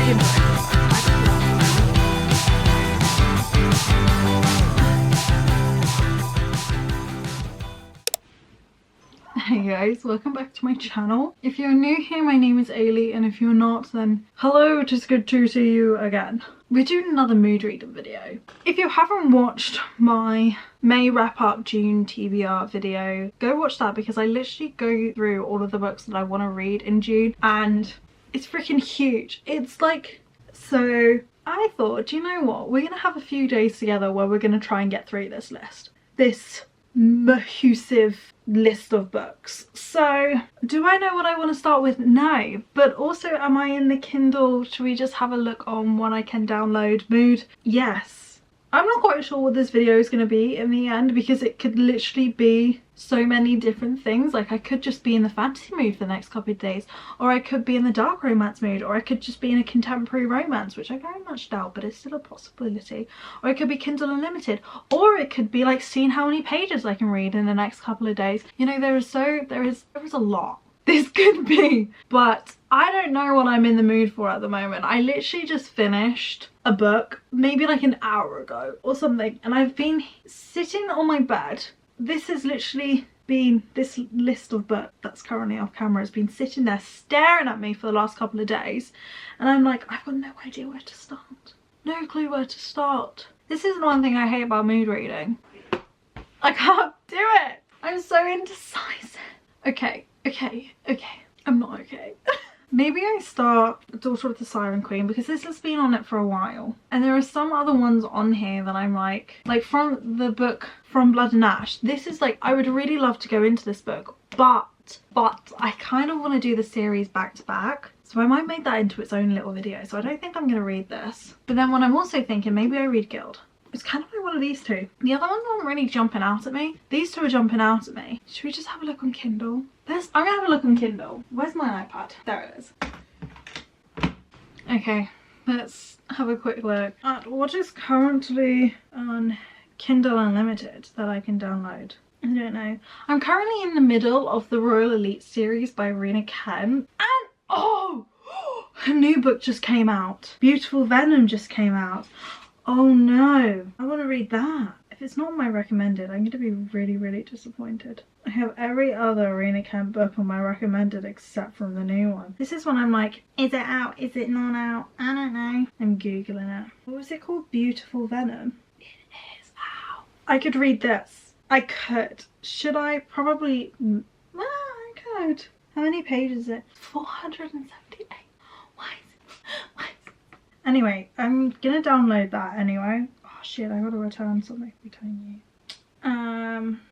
really enjoy it. Hey guys, welcome back to my channel. If you're new here, my name is Eilidh, and if you're not, then hello, it is good to see you again. We're doing another mood reading video. If you haven't watched my May wrap up June TBR video, go watch that because I literally go through all of the books that I want to read in June, and it's freaking huge. It's like, so I thought, do you know what? We're gonna have a few days together where we're gonna try and get through this list. This massive list of books. So do I know what I want to start with? No, but also, am I in the Kindle? Should we just have a look on what I can download mood? Yes. I'm not quite sure what this video is going to be in the end because it could literally be so many different things. Like, I could just be in the fantasy mood for the next couple of days, or I could be in the dark romance mood, or I could just be in a contemporary romance, which I very much doubt, but it's still a possibility. Or it could be Kindle Unlimited, or it could be like seeing how many pages I can read in the next couple of days. You know, there is a lot this could be, but I don't know what I'm in the mood for at the moment. I literally just finished a book maybe like an hour ago or something, and I've been sitting on my bed. This has literally been, this list of books that's currently off camera has been sitting there staring at me for the last couple of days, and I'm like, I've got no idea where to start. No clue where to start. This is one thing I hate about mood reading. I can't do it. I'm so indecisive. Okay. I'm not okay. Maybe I start Daughter of the Siren Queen because this has been on it for a while, and there are some other ones on here that I'm like from the book From Blood and Ash. This is like, I would really love to go into this book, but I kind of want to do the series back to back, so I might make that into its own little video. So I don't think I'm going to read this, but then what I'm also thinking, maybe I read Guild. It's kind of like one of these two. The other ones aren't really jumping out at me. These two are jumping out at me. Should we just have a look on Kindle? I'm gonna have a look on Kindle. Where's my iPad? There it is. Okay, let's have a quick look at what is currently on Kindle Unlimited that I can download. I don't know. I'm currently in the middle of the Royal Elite series by Rena Kent, and oh, her new book just came out. Beautiful Venom just came out. Oh no, I want to read that. If it's not my recommended, I'm going to be really disappointed. I have every other Rena Kent book on my recommended except from the new one. This is when I'm like, is it out? Is it not out? I don't know. I'm Googling it. What was it called? Beautiful Venom. It is out. I could read this. I could. Should I? Probably. I could. How many pages is it? 478. Why is it? Anyway, I'm gonna download that anyway. Oh shit, I gotta return something. Return you.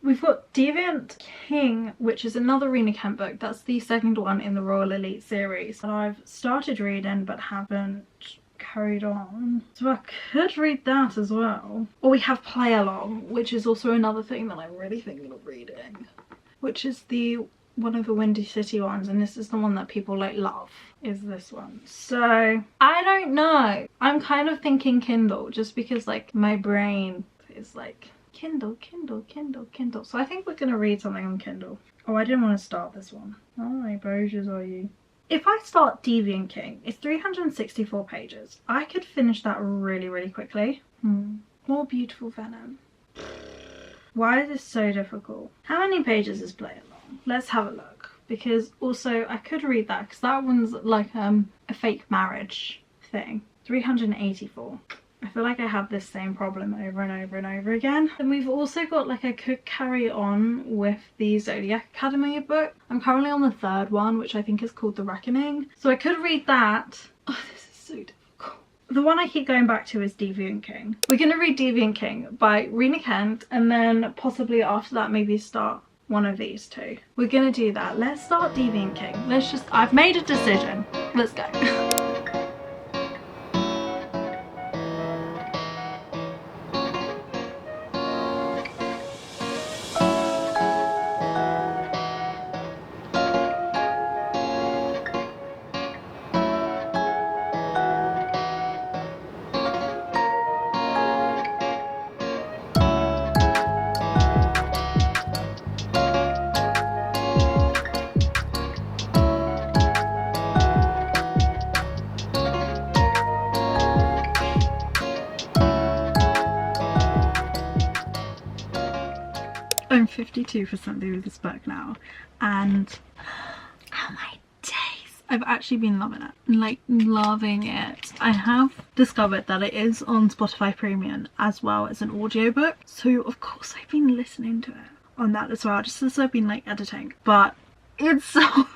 We've got Deviant King, which is another Rena Kent book. That's the second one in the Royal Elite series that I've started reading but haven't carried on. So I could read that as well. Or we have Play Along, which is also another thing that I'm really thinking of reading, which is one of the Windy City ones, and this is the one that people like love, is this one. So I don't know. I'm kind of thinking Kindle just because like my brain is like Kindle. So I think we're gonna read something on Kindle. Oh, I didn't want to start this one. How many pages are you? If I start Deviant King, it's 364 pages. I could finish that really quickly. More Beautiful Venom. Why is this so difficult? How many pages is Play Along? Let's have a look, because also I could read that because that one's like a fake marriage thing. 384. I feel like I have this same problem over and over again. And we've also got, like, I could carry on with the Zodiac Academy book. I'm currently on the third one, which I think is called The Reckoning. So I could read that. Oh, this is so difficult. The one I keep going back to is Deviant King. We're gonna read Deviant King by Rena Kent, and then possibly after that maybe start one of these two. We're gonna do that. Let's start Deviant King. I've made a decision. Let's go. 52% through this book now, and oh my days, I've actually been loving it, like loving it. I have discovered that it is on Spotify Premium as well as an audiobook, so of course I've been listening to it on that as well, just as I've been like editing. But it's so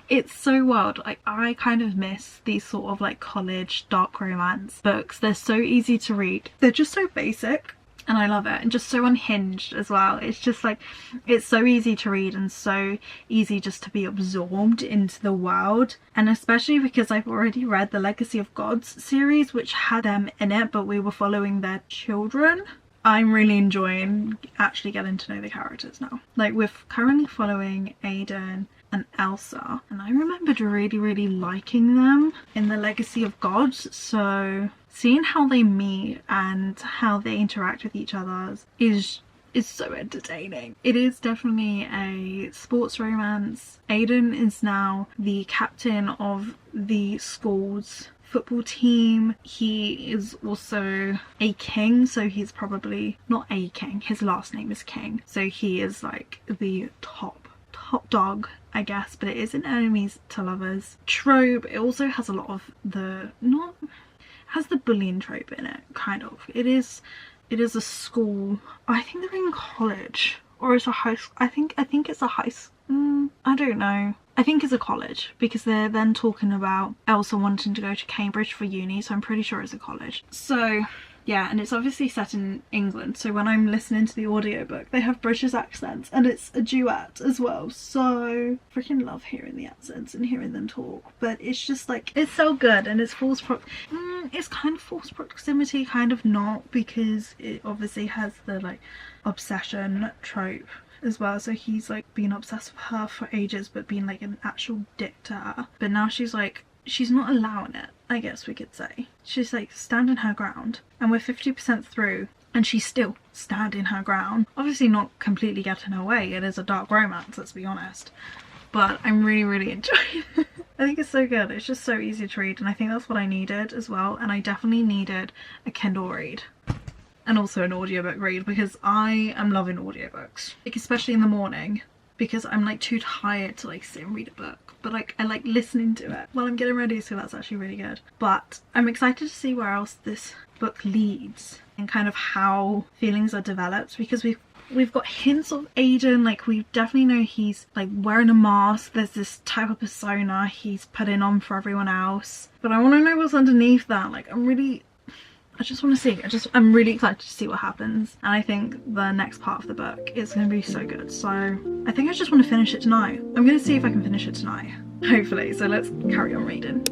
it's so wild. Like, I kind of miss these sort of like college dark romance books. They're so easy to read, they're just so basic, and I love it, and just so unhinged as well. It's just like, it's so easy to read and so easy just to be absorbed into the world. And especially because I've already read the Legacy of Gods series, which had them in it, but we were following their children. I'm really enjoying actually getting to know the characters now. Like, we're currently following Aiden and Elsa, and I remembered really liking them in the Legacy of Gods, so seeing how they meet and how they interact with each other is so entertaining. It is definitely a sports romance. Aiden is now the captain of the school's football team. He is also a king, so he's probably not a king, his last name is King, so he is like the top dog, I guess. But it is an enemies to lovers trope. It also has a lot of the has the bullying trope in it, kind of. It is a school, I think they're in college, or it's a high school. I think it's a high school. I don't know. I think it's a college, because they're then talking about Elsa wanting to go to Cambridge for uni, so I'm pretty sure it's a college. So yeah, and it's obviously set in England, so when I'm listening to the audiobook they have British accents, and it's a duet as well, so freaking love hearing the accents and hearing them talk. But it's just like, it's so good, and it's it's kind of false proximity, kind of not, because it obviously has the like obsession trope as well. So he's like been obsessed with her for ages, but being like an actual dick to her. But now she's like, she's not allowing it, I guess we could say. She's like standing her ground, and we're 50% through and she's still standing her ground. Obviously not completely getting her way, it is a dark romance, let's be honest, but I'm really enjoying it. I think it's so good. It's just so easy to read, and I think that's what I needed as well. And I definitely needed a Kindle read and also an audiobook read, because I am loving audiobooks, like especially in the morning, because I'm like too tired to like sit and read a book, but like I like listening to it while I'm getting ready, so that's actually really good. But I'm excited to see where else this book leads and kind of how feelings are developed, because we've got hints of Aiden. Like, we definitely know he's like wearing a mask, there's this type of persona he's putting on for everyone else, but I want to know what's underneath that. Like, I just want to see. I'm really excited to see what happens, and I think the next part of the book is going to be so good. So I think I just want to finish it tonight. I'm going to see if I can finish it tonight, hopefully. So let's carry on reading.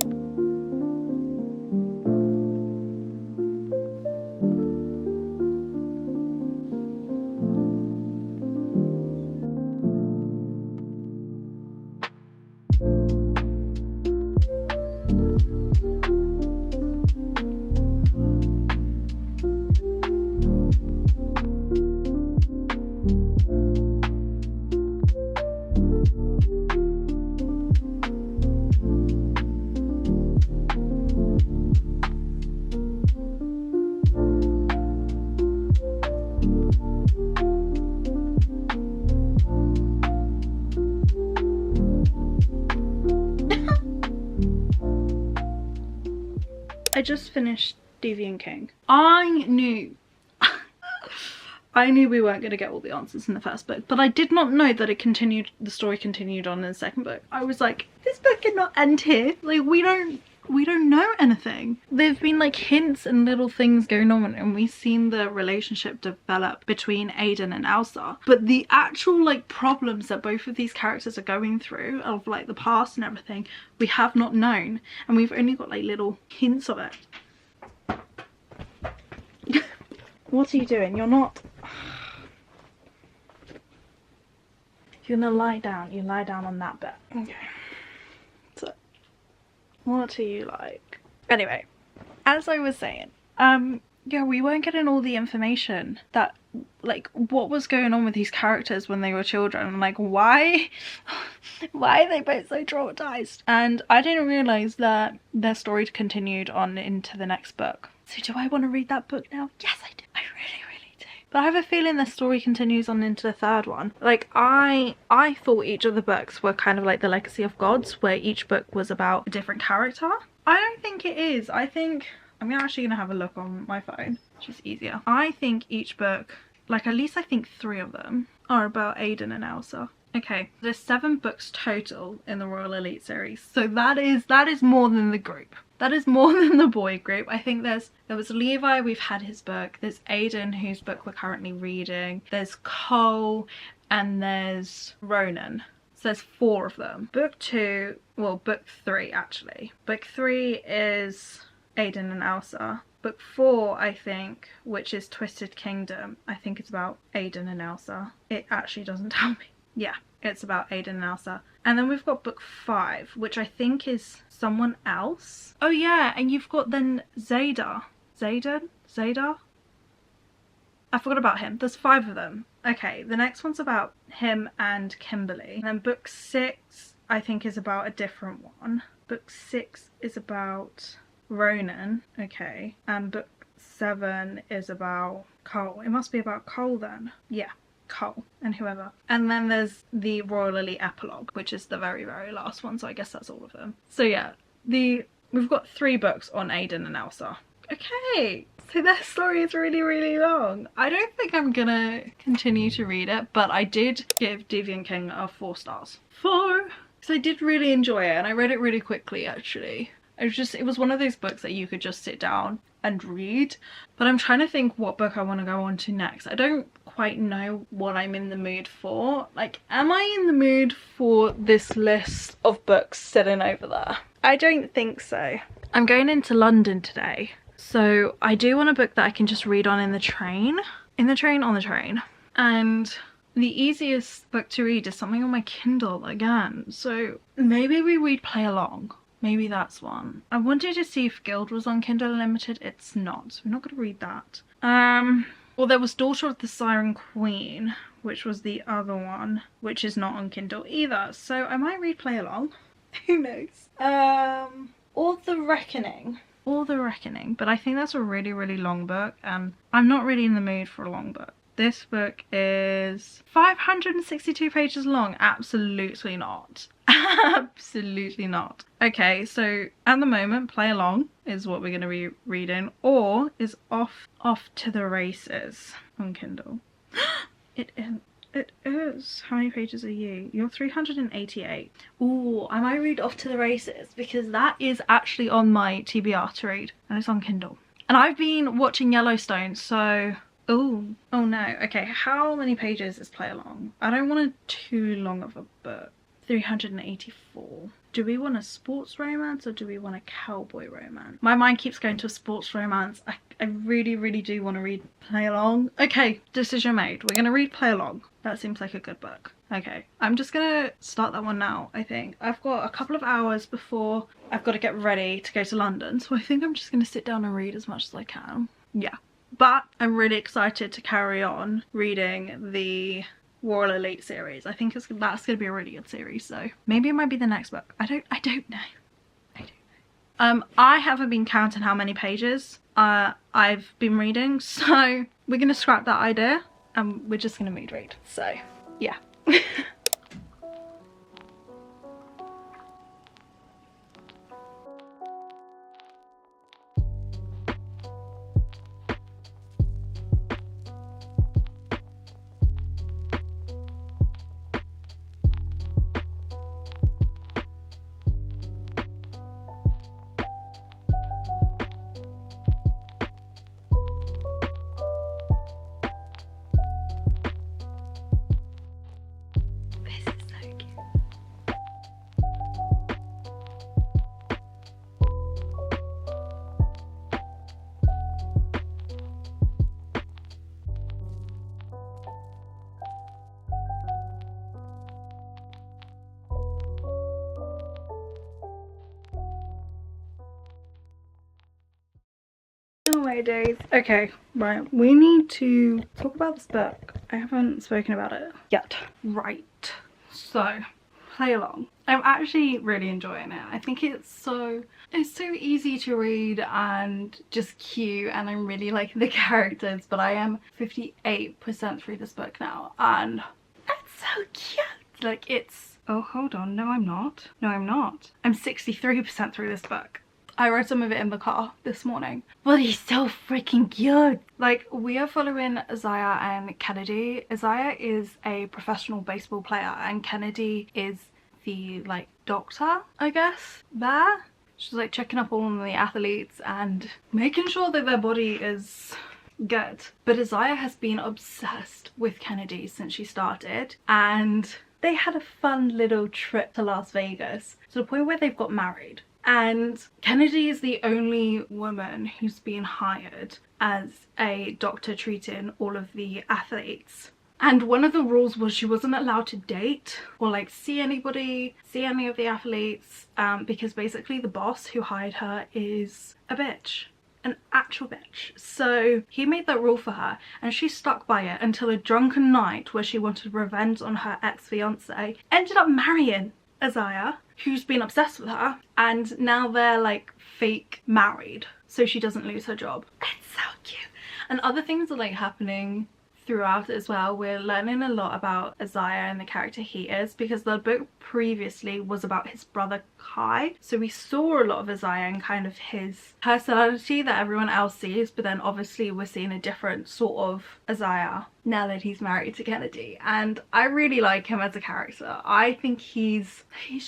I just finished Deviant King. I knew we weren't going to get all the answers in the first book, but I did not know that the story continued on in the second book. I was like, this book cannot end here. Like, we don't know anything. There've been like hints and little things going on, and we've seen the relationship develop between Aiden and Elsa, but the actual like problems that both of these characters are going through, of like the past and everything, we have not known, and we've only got like little hints of it. What are you doing? You're not... You're gonna lie down. You lie down on that bed. Okay. So, what are you like? Anyway, as I was saying, yeah, we weren't getting all the information that, like, what was going on with these characters when they were children, and like why are they both so traumatized? And I didn't realize that their story continued on into the next book. So do I want to read that book now? Yes, I do. I really do. But I have a feeling the story continues on into the third one. Like, I thought each of the books were kind of like the Legacy of Gods, where each book was about a different character. I don't think it is. I think, I'm actually going to have a look on my phone, which is easier. I think each book, like at least I think 3 of them, are about Aiden and Elsa. Okay, there's 7 books total in the Royal Elite series, so that is more than the group. That is more than the boy group. I think there was Levi, we've had his book. There's Aiden, whose book we're currently reading. There's Cole, and there's Ronan. So there's 4 of them. Book 2, well, book 3 actually. Book 3 is Aiden and Elsa. Book 4, I think, which is Twisted Kingdom, I think it's about Aiden and Elsa. It actually doesn't tell me. Yeah, it's about Aiden and Elsa. And then we've got book 5, which I think is someone else. Oh yeah, and you've got then Zada. I forgot about him. There's 5 of them. Okay, the next one's about him and Kimberly. And then book 6, I think, is about a different one. Book 6 is about Ronan. Okay, and book 7 is about Cole. It must be about Cole then. Yeah. Cole and whoever. And then there's the Royal Elite epilogue, which is the very, very last one, so I guess that's all of them. So yeah, we've got 3 books on Aiden and Elsa. Okay, so their story is really, really long. I don't think I'm gonna continue to read it, but I did give Deviant King a 4 stars. 4! Because I did really enjoy it, and I read it really quickly actually. It was one of those books that you could just sit down and read, but I'm trying to think what book I want to go on to next. I don't quite know what I'm in the mood for. Like, am I in the mood for this list of books sitting over there? I don't think so. I'm going into London today, so I do want a book that I can just read on the train. On the train. And the easiest book to read is something on my Kindle again, so maybe we read Play Along. Maybe that's one. I wanted to see if Guild was on Kindle Unlimited. It's not, so we're not going to read that. Well, there was Daughter of the Siren Queen, which was the other one, which is not on Kindle either. So I might read Play Along. Who knows? Or The Reckoning. But I think that's a really, really long book, and I'm not really in the mood for a long book. This book is 562 pages long. Absolutely not. Absolutely not. Okay, so at the moment, Play Along is what we're going to be reading, or is Off to the Races on Kindle. It is. How many pages are you? You're 388. Ooh, I might read Off to the Races, because that is actually on my TBR to read, and it's on Kindle. And I've been watching Yellowstone, so... Oh no. Okay, how many pages is Play Along? I don't want too long of a book. 384. Do we want a sports romance or do we want a cowboy romance? My mind keeps going to a sports romance. I really, really do want to read Play Along. Okay, decision made. We're going to read Play Along. That seems like a good book. Okay, I'm just going to start that one now, I think. I've got a couple of hours before I've got to get ready to go to London, so I think I'm just going to sit down and read as much as I can. Yeah. But I'm really excited to carry on reading the Royal Elite series. I think that's going to be a really good series, so maybe it might be the next book. I don't know. I haven't been counting how many pages I've been reading, so we're going to scrap that idea and we're just going to mood read. So yeah. Oh my days. Okay, right, we need to talk about this book. I haven't spoken about it yet. Right, so play along. I'm actually really enjoying it. I think it's so easy to read and just cute, and I'm really liking the characters. But I am 58% through this book now, and it's so cute. Like, it's, oh hold on, no I'm not. I'm 63% through this book. I read some of it in the car this morning, but he's so freaking cute. Like, we are following Isaiah and Kennedy. Isaiah is a professional baseball player and Kennedy is the, like, doctor, I guess, there. She's like checking up on the athletes and making sure that their body is good. But Isaiah has been obsessed with Kennedy since she started, and they had a fun little trip to Las Vegas to the point where they've got married. And Kennedy is the only woman who's been hired as a doctor treating all of the athletes. And one of the rules was she wasn't allowed to date or like see anybody, see any of the athletes, because basically the boss who hired her is a bitch. An actual bitch. So he made that rule for her and she stuck by it until a drunken night where she wanted revenge on her ex-fiance, ended up marrying Isaiah, who's been obsessed with her, and now they're like fake married so she doesn't lose her job. It's so cute. And other things are like happening throughout as well. We're learning a lot about Isaiah and the character he is, because the book previously was about his brother Kai, so we saw a lot of Isaiah and kind of his personality that everyone else sees, but then obviously we're seeing a different sort of Isaiah now that he's married to Kennedy, and I really like him as a character. I think he's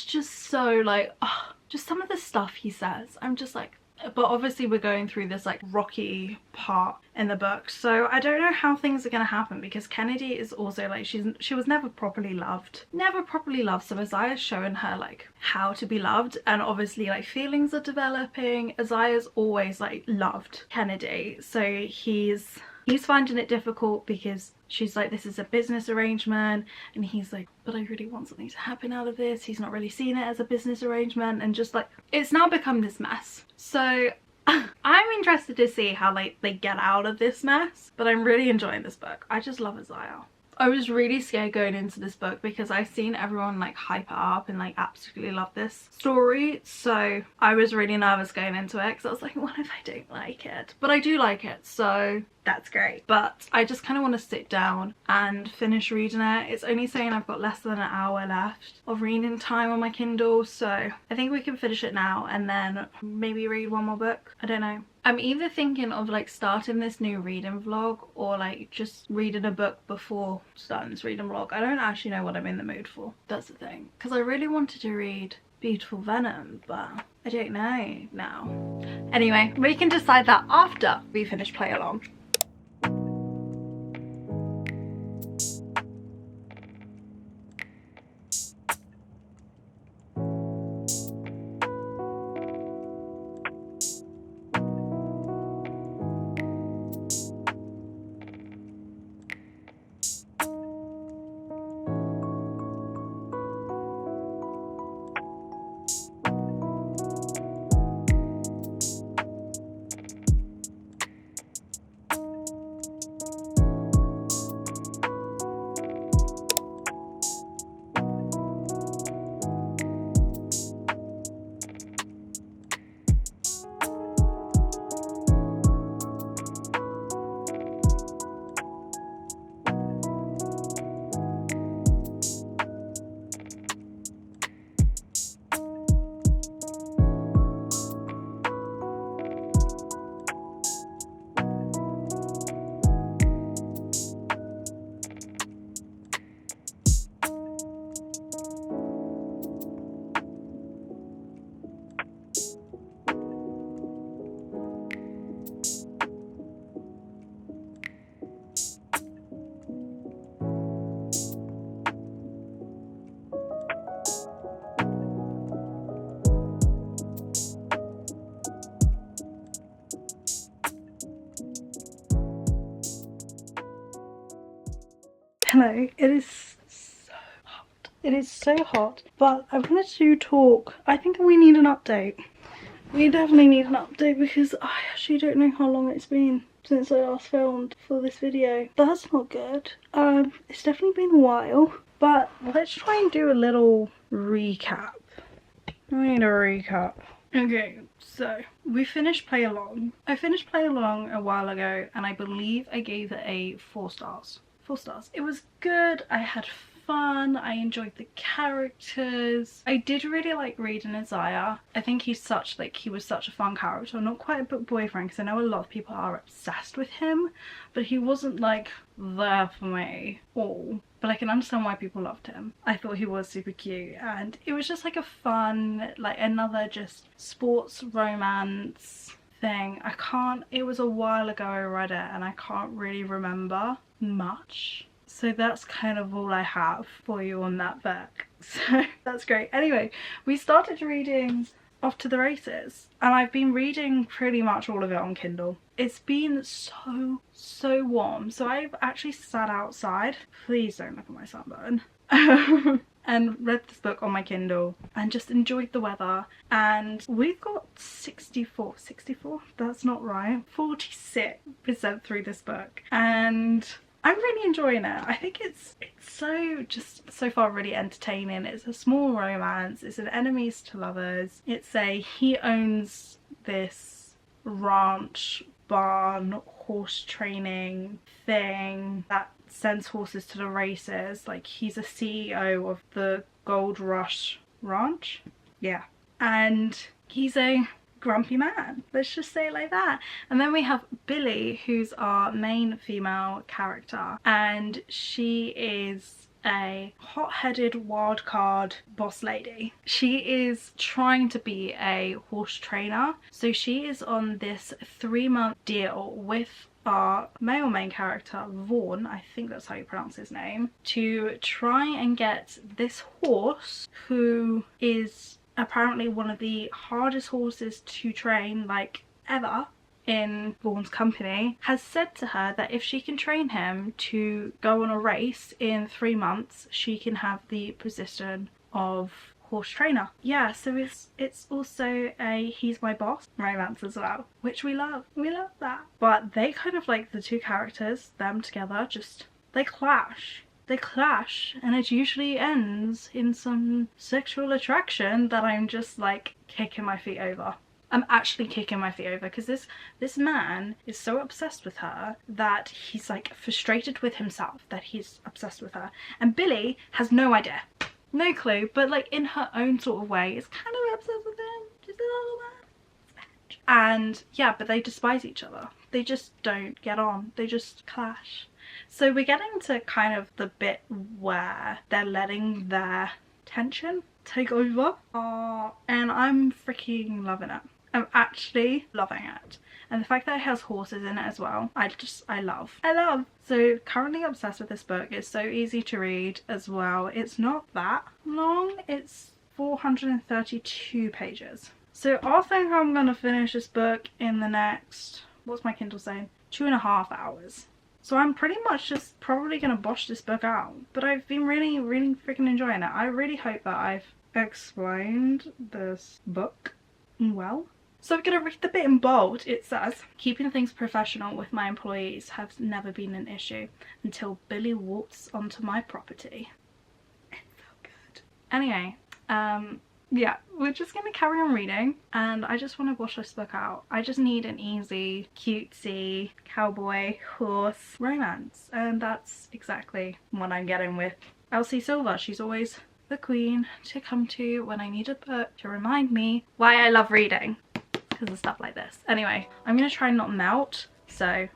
just so like, oh, just some of the stuff he says, I'm just like, but obviously we're going through this like rocky part in the book, so I don't know how things are going to happen, because Kennedy is also like, she was never properly loved, so Isaiah's showing her like how to be loved, and obviously like feelings are developing. Isaiah's always like loved Kennedy, so he's finding it difficult because she's like, this is a business arrangement, and he's like, but I really want something to happen out of this. He's not really seeing it as a business arrangement, and just like, it's now become this mess. So I'm interested to see how like they get out of this mess, but I'm really enjoying this book. I just love Isaiah. I was really scared going into this book because I've seen everyone like hype it up and like absolutely love this story, so I was really nervous going into it because I was like, what if I don't like it? But I do like it, so that's great. But I just kind of want to sit down and finish reading it. It's only saying I've got less than an hour left of reading time on my Kindle, so I think we can finish it now and then maybe read one more book. I don't know. I'm either thinking of like starting this new reading vlog or like just reading a book before starting this reading vlog. I don't actually know what I'm in the mood for. That's the thing. Because I really wanted to read Beautiful Venom, but I don't know now. Anyway, we can decide that after we finish Play Along. Hello, it is so hot. It is so hot, but I wanted to talk. I think we need an update. We definitely need an update because I actually don't know how long it's been since I last filmed for this video. That's not good. It's definitely been a while, but let's try and do a little recap. We need a recap. Okay, so we finished Play Along. I finished Play Along a while ago and I believe I gave it a 4 stars. 4 stars. It was good. I had fun. I enjoyed the characters. I did really like reading Isaiah. I think he was such a fun character. Not quite a book boyfriend because I know a lot of people are obsessed with him, but he wasn't like there for me all. But I can understand why people loved him. I thought he was super cute and it was just like a fun, like another just sports romance thing. It was a while ago I read it and I can't really remember much. So that's kind of all I have for you on that book. So that's great. Anyway, we started reading Off to the Races and I've been reading pretty much all of it on Kindle. It's been so warm, so I've actually sat outside, please don't look at my sunburn, and read this book on my Kindle and just enjoyed the weather. And we've got 64, that's not right, 46% through this book and I'm really enjoying it. I think it's so far really entertaining. It's a small romance, it's an enemies to lovers. He owns this ranch, barn, horse training thing that sends horses to the races. Like he's a CEO of the Gold Rush Ranch. Yeah. And he's a grumpy man, let's just say it like that. And then we have Billy, who's our main female character, and she is a hot-headed wildcard boss lady. She is trying to be a horse trainer, so she is on this 3-month deal with our male main character Vaughn, I think that's how you pronounce his name, to try and get this horse, who is apparently one of the hardest horses to train like ever in Vaughn's company, has said to her that if she can train him to go on a race in 3 months, she can have the position of horse trainer. Yeah, so it's also a he's my boss romance as well, which we love that. But they kind of like, the two characters, them together, just they clash and it usually ends in some sexual attraction that I'm just like kicking my feet over. I'm actually kicking my feet over because this man is so obsessed with her that he's like frustrated with himself that he's obsessed with her, and Billy has no idea, no clue, but like in her own sort of way is kind of obsessed with him, just a little bit. And yeah, but they despise each other. They just don't get on, they just clash. So we're getting to kind of the bit where they're letting their tension take over. And I'm freaking loving it. I'm actually loving it. And the fact that it has horses in it as well, I love. So currently obsessed with this book. It's so easy to read as well. It's not that long. It's 432 pages. So I think I'm gonna finish this book in the next, what's my Kindle saying? 2.5 hours. So I'm pretty much just probably gonna bosh this book out. But I've been really freaking enjoying it. I really hope that I've explained this book well. So we're gonna read the bit in bold. It says, keeping things professional with my employees has never been an issue until Billy walks onto my property. It's so good. Anyway, yeah, we're just gonna carry on reading and I just want to wash this book out. I just need an easy, cutesy, cowboy, horse romance, and that's exactly what I'm getting with Elsie Silver. She's always the queen to come to when I need a book to remind me why I love reading, because of stuff like this. Anyway, I'm gonna try and not melt, so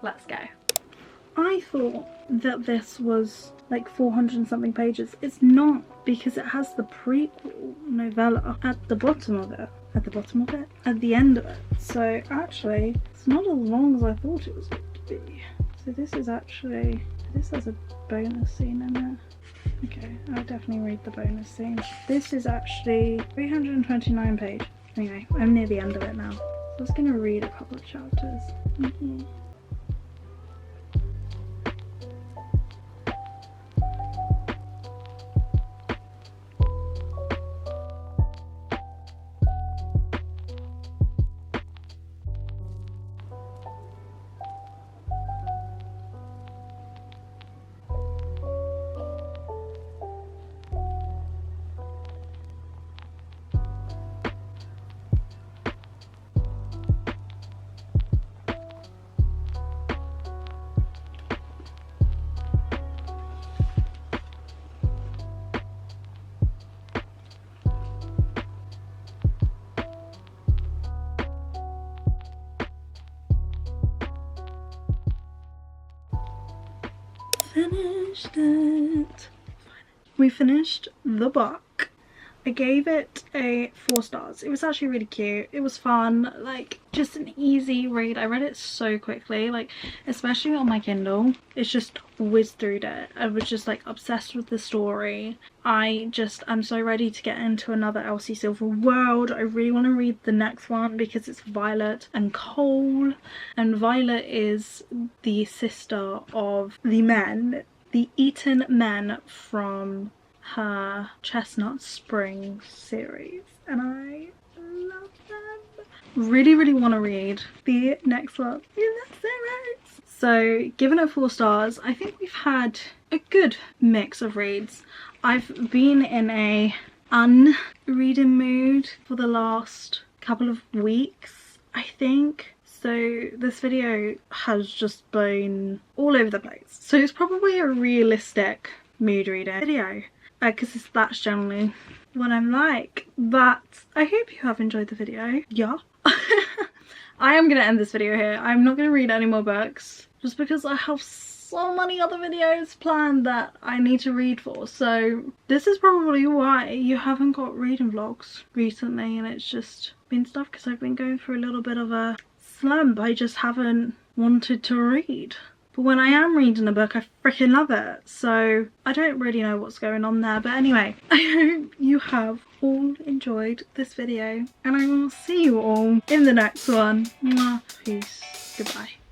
let's go. I thought that this was like 400 and something pages. It's not, because it has the prequel novella at the bottom of it. At the end of it. So actually, it's not as long as I thought it was going to be. So this has a bonus scene in it. Okay, I'll definitely read the bonus scene. This is actually 329 pages. Anyway, I'm near the end of it now. So I was going to read a couple of chapters. finished it. We finished the book. I gave it a 4 stars. It was actually really cute. It was fun, like just an easy read. I read it so quickly, like especially on my Kindle. It's just whizzed through it. I was just like obsessed with the story. I'm so ready to get into another Elsie Silver world. I really want to read the next one because it's Violet and Cole, and Violet is the sister of the Eton men from her Chestnut Springs series, and I love them. Really want to read the next one in that series. So given it 4 stars, I think we've had a good mix of reads. I've been in a unreading mood for the last couple of weeks, I think. So this video has just been all over the place. So it's probably a realistic mood reading video, because that's generally what I'm like. But I hope you have enjoyed the video. Yeah. I am going to end this video here. I'm not going to read any more books just because I have so many other videos planned that I need to read for. So this is probably why you haven't got reading vlogs recently, and it's just been stuff because I've been going through a little bit of a slump. I just haven't wanted to read. But when I am reading a book, I freaking love it. So I don't really know what's going on there. But anyway, I hope you have all enjoyed this video, and I will see you all in the next one. Mwah. Peace. Goodbye.